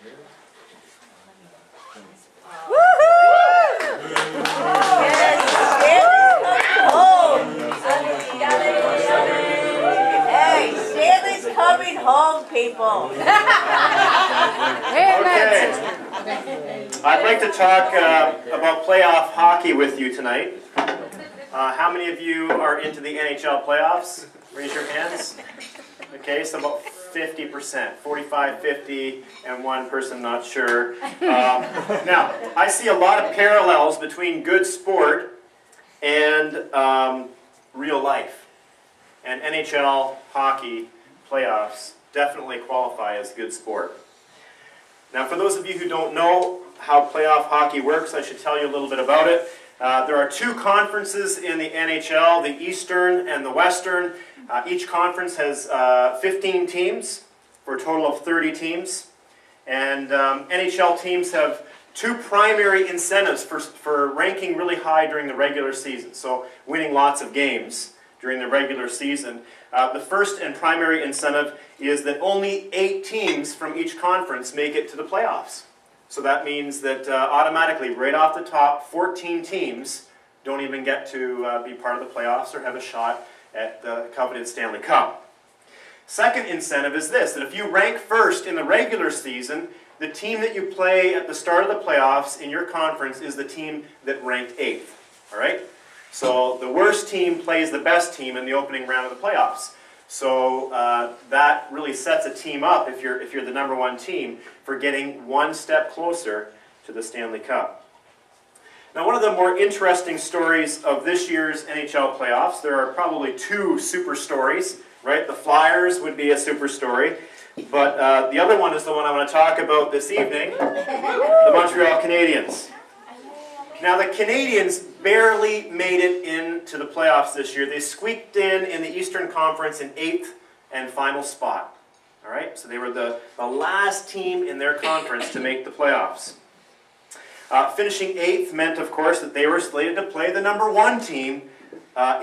Hey, Stanley's coming home, people. Okay. I'd like to talk about playoff hockey with you tonight. How many of you are into the NHL playoffs? Raise your hands. Okay, so about 50%, 45, 50, and one person not sure. Now, I see a lot of parallels between good sport and real life. And NHL hockey playoffs definitely qualify as good sport. Now, for those of you who don't know how playoff hockey works, I should tell you a little bit about it. There are two conferences in the NHL, the Eastern and the Western. Each conference has 15 teams for a total of 30 teams. And NHL teams have two primary incentives for ranking really high during the regular season, so winning lots of games during the regular season. The first and primary incentive is that only 8 teams from each conference make it to the playoffs. So that means that automatically, right off the top, 14 teams don't even get to be part of the playoffs or have a shot at the coveted Stanley Cup. Second incentive is this, that if you rank first in the regular season, the team that you play at the start of the playoffs in your conference is the team that ranked 8th. All right? So the worst team plays the best team in the opening round of the playoffs. So that really sets a team up, if you're the number one team, for getting one step closer to the Stanley Cup. Now, one of the more interesting stories of this year's NHL playoffs, there are probably 2 super stories, right? The Flyers would be a super story, but the other one is the one I want to talk about this evening, the Montreal Canadiens. Now, the Canadiens barely made it into the playoffs this year. They squeaked in the Eastern Conference in 8th and final spot. All right, so they were the last team in their conference to make the playoffs. Finishing 8th meant, of course, that they were slated to play the number 1 team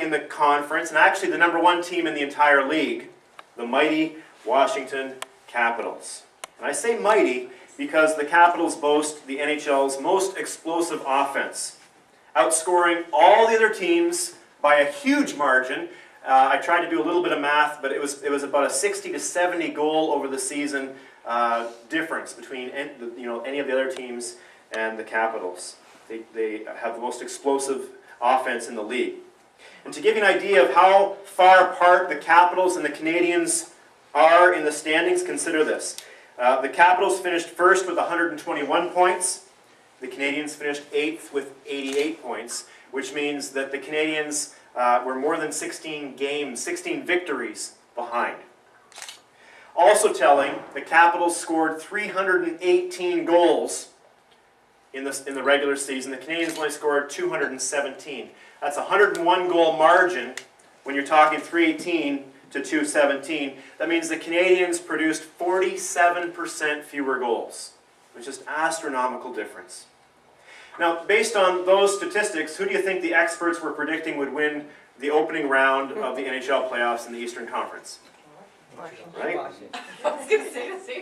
in the conference, and actually the number 1 team in the entire league, the mighty Washington Capitals. And I say mighty because the Capitals boast the NHL's most explosive offense, outscoring all the other teams by a huge margin. I tried to do a little bit of math, but it was about a 60 to 70 goal over the season difference between any of the other teams and the Capitals. They have the most explosive offense in the league. And to give you an idea of how far apart the Capitals and the Canadiens are in the standings, consider this. The Capitals finished first with 121 points. The Canadiens finished 8th with 88 points, which means that the Canadiens were more than 16 victories behind. Also telling, the Capitals scored 318 goals in the regular season. The Canadiens only scored 217. That's a 101 goal margin when you're talking 318 to 217. That means the Canadiens produced 47% fewer goals, which is just astronomical difference. Now, based on those statistics, who do you think the experts were predicting would win the opening round of the NHL playoffs in the Eastern Conference? Right?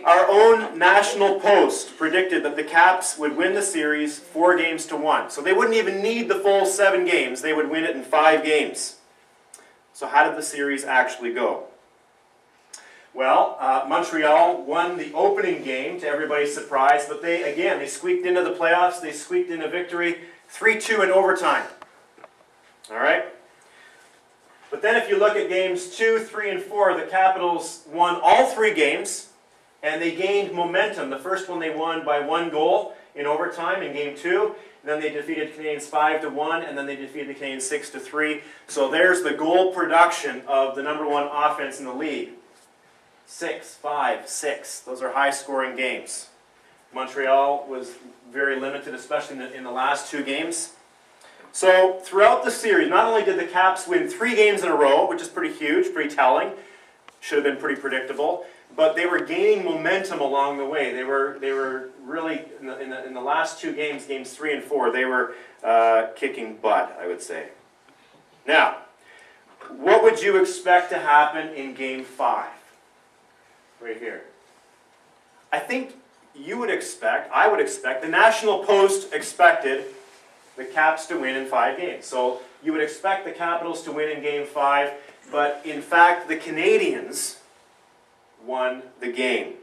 Our own National Post predicted that the Caps would win the series 4-1. So they wouldn't even need the full 7 games. They would win it in 5 games. So how did the series actually go? Well, Montreal won the opening game, to everybody's surprise, but they squeaked into the playoffs. They squeaked into victory 3-2 in overtime. All right? But then if you look at games 2, 3, and 4, the Capitals won all 3 games, and they gained momentum. The first one they won by 1 goal in overtime in game 2. Then they defeated the Canadiens 5-1, and then they defeated the Canadiens 6-3. So there's the goal production of the number 1 offense in the league. 6, 5, 6. Those are high-scoring games. Montreal was very limited, especially in the last 2 games. So throughout the series, not only did the Caps win 3 games in a row, which is pretty huge, pretty telling, should have been pretty predictable, but they were gaining momentum along the way. They were really, in the last 2 games, games 3 and 4, they were kicking butt, I would say. Now, what would you expect to happen in game 5? Right here. I think you would expect, I would expect, the National Post expected the Caps to win in 5 games. So you would expect the Capitals to win in Game 5, but in fact the Canadiens won the game.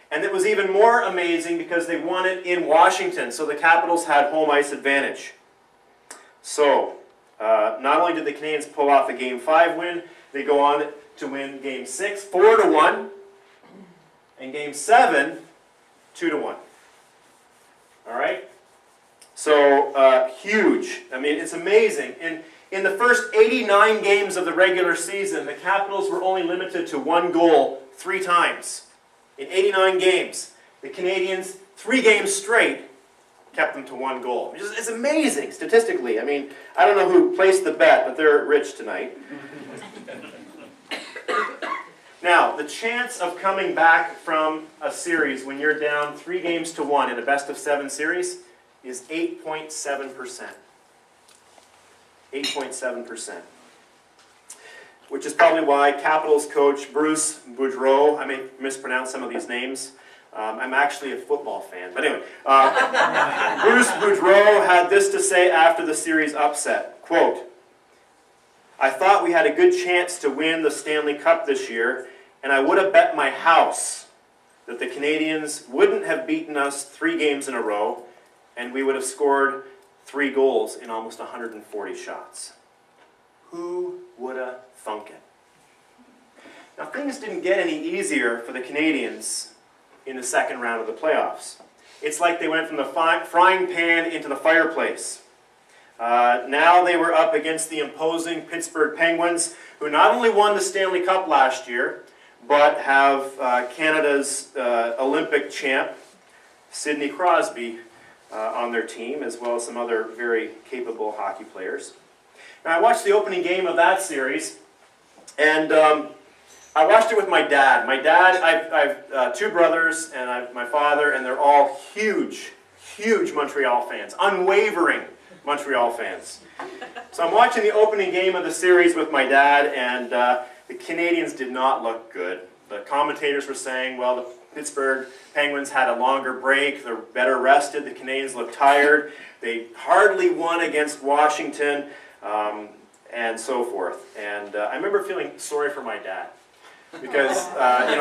And it was even more amazing because they won it in Washington, so the Capitals had home ice advantage. So, not only did the Canadiens pull off the Game 5 win, they go on to win Game 6, 4-1, and Game 7, 2-1. Alright? So, huge. I mean, it's amazing. In the first 89 games of the regular season, the Capitals were only limited to 1 goal 3 times. In 89 games, the Canadiens, 3 games straight, kept them to 1 goal. It's amazing, statistically. I mean, I don't know who placed the bet, but they're rich tonight. Now, the chance of coming back from a series when you're down 3 games to 1 in a best-of-7 series is 8.7%. 8.7%. Which is probably why Capitals coach Bruce Boudreau, I may mispronounce some of these names. I'm actually a football fan, but anyway. Bruce Boudreau had this to say after the series upset, quote, "I thought we had a good chance to win the Stanley Cup this year, and I would have bet my house that the Canadiens wouldn't have beaten us 3 games in a row, and we would have scored 3 goals in almost 140 shots. Who would have thunk it?" Now, things didn't get any easier for the Canadiens in the second round of the playoffs. It's like they went from the frying pan into the fireplace. Now they were up against the imposing Pittsburgh Penguins, who not only won the Stanley Cup last year, but have Canada's Olympic champ, Sidney Crosby, on their team, as well as some other very capable hockey players. Now, I watched the opening game of that series, and I watched it with my dad. My dad, I've 2 brothers, and my father, and they're all huge, huge Montreal fans, unwavering Montreal fans. So I'm watching the opening game of the series with my dad, and the Canadiens did not look good. The commentators were saying, well, the Pittsburgh Penguins had a longer break, they're better rested, the Canadiens looked tired, they hardly won against Washington, and so forth. And I remember feeling sorry for my dad. Because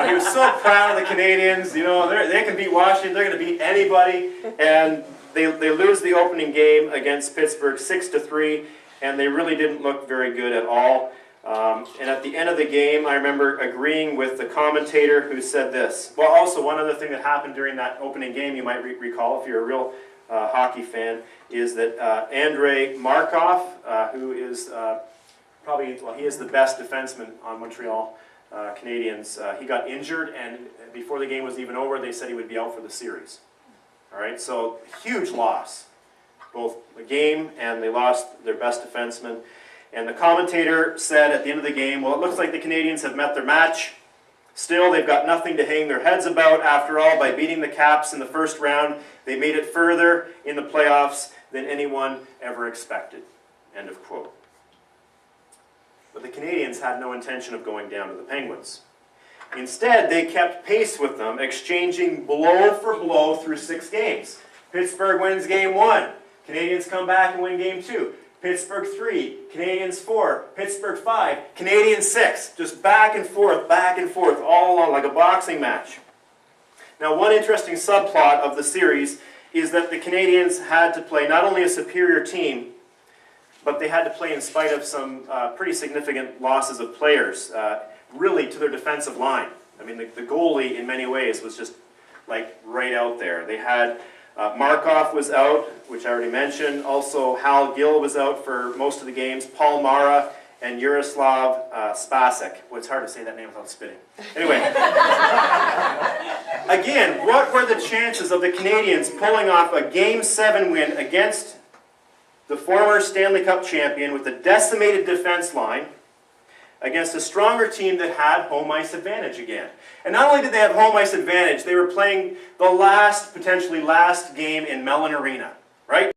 he was so proud of the Canadiens. They can beat Washington. They're going to beat anybody, and they lose the opening game against Pittsburgh 6-3, and they really didn't look very good at all. And at the end of the game, I remember agreeing with the commentator who said this. Well, also one other thing that happened during that opening game, you might recall if you're a real hockey fan, is that Andrei Markov, who is he is the best defenseman on Montreal Canadiens. He got injured, and before the game was even over, they said he would be out for the series. All right, so huge loss, both the game and they lost their best defenseman. And the commentator said at the end of the game, well, it looks like the Canadiens have met their match. Still, they've got nothing to hang their heads about. After all, by beating the Caps in the first round, they made it further in the playoffs than anyone ever expected. End of quote. But the Canadiens had no intention of going down to the Penguins. Instead, they kept pace with them, exchanging blow for blow through 6 games. Pittsburgh wins Game 1. Canadiens come back and win Game 2. Pittsburgh 3, Canadiens 4, Pittsburgh 5, Canadiens 6. Just back and forth, all along, like a boxing match. Now, one interesting subplot of the series is that the Canadiens had to play not only a superior team, but they had to play in spite of some pretty significant losses of players, really to their defensive line. I mean, the goalie, in many ways, was just like right out there. They had Markov was out, which I already mentioned. Also, Hal Gill was out for most of the games. Paul Mara and Yaroslav Spacek. Well, it's hard to say that name without spitting. Anyway. Again, what were the chances of the Canadiens pulling off a Game 7 win against the former Stanley Cup champion with a decimated defense line against a stronger team that had home ice advantage again? And not only did they have home ice advantage, they were playing the potentially last game in Mellon Arena, right?